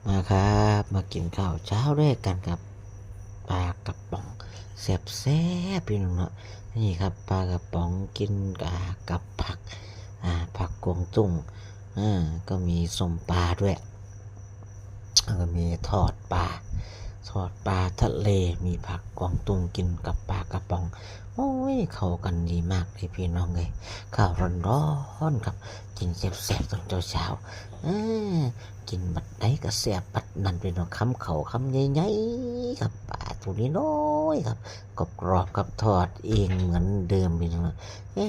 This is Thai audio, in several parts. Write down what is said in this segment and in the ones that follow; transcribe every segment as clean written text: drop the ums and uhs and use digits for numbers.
มาครับมากินข้าวเช้าด้วยกันกับปลากระป๋องแซ่บๆพี่น้องเนาะนี่ครับปลากระป๋องกินกับผักผักกวางตุ้งก็มีส้มปลาด้วยแล้วก็มีทอดปลาทะเลมีผักกวางตุ้งกินกับปลากระป๋องโอ้ยเข้ากันดีมากเลยพี่น้องเลยข้าวร้อนๆครับกินแซ่บๆตอนเช้ากินบัดไหนก็แซ่บบัดนั้นพี่น้องคำเขาคำใหญ่ๆครับปลาตัวนี้น้อยครับกรอบกับทอดเองเหมือนเดิมพี่น้องเอ๊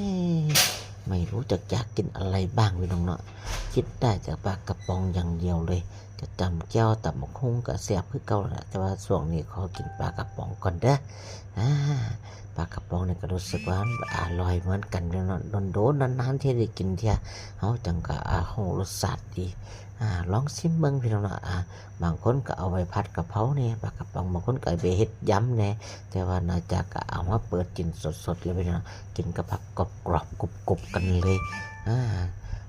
ไม่รู้จะอยากกินอะไรบ้างพี่น้องเนาะคิดได้จากปลากระป๋องอย่างเดียวเลยจะจำแก้วตับมะฮุ่งกับแซ่บคือเก่าแหละแต่ว่าช่วงนี้ขอกินปลากระป๋องก่อนเด้อปลากระป๋องเนี่ยก็รู้สึกว่าอร่อยเหมือนกันเนาะโดนนานๆที่ได้กินเที่ยเขาจังก็โหรสชาติดีลองชิมเบิ่งพี่น้องเนาะบางคนก็เอาไปผัดกะเพราเนี่ยปลากระป๋องบางคนก็เอาไปเฮ็ดยำเนี่ยแต่ว่าน่าจะก็เอามาเปิดกินสดๆเลยพี่น้องกินกับผักกรอบๆกรุบๆกันเลย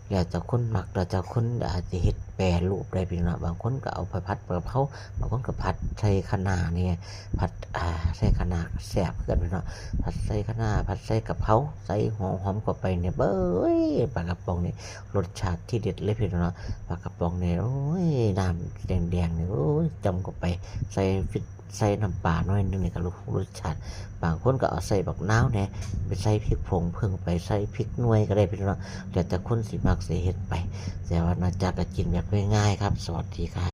แล้วแต่คนมักแล้วแต่คนอาจจะเฮ็ดแปรรูปได้พี่น้องบางคนก็เอาไปผัดกะเพราบางคนก็ผัดใส่คะน้าเนี่ยผัดใส่คะน้าแซ่บกันพี่น้องผัดใส่คะน้าผัดใส่กะเพราใส่หัวหอมเข้าไปเนี่ยเบ้ยปลากระป๋องนี่รสชาติที่เด็ดเลยพี่น้องปลากระป๋องเนี่ยโอ้ยน้ำแดงๆเนี่ยโอ้ยจำเข้าไปใส่น้ำปลาหน่อยนึงเนี่ยก็รสชาติบางคนก็เอาใส่บักนาวเนี่ยไปใส่พริกผงเพิ่งไปใส่พริกหน่วยก็ได้พี่น้องแล้วแต่คนสิมักสิเฮ็ดไปแต่ว่าน่าจะก็กินแบบง่ายๆครับสวัสดีครับ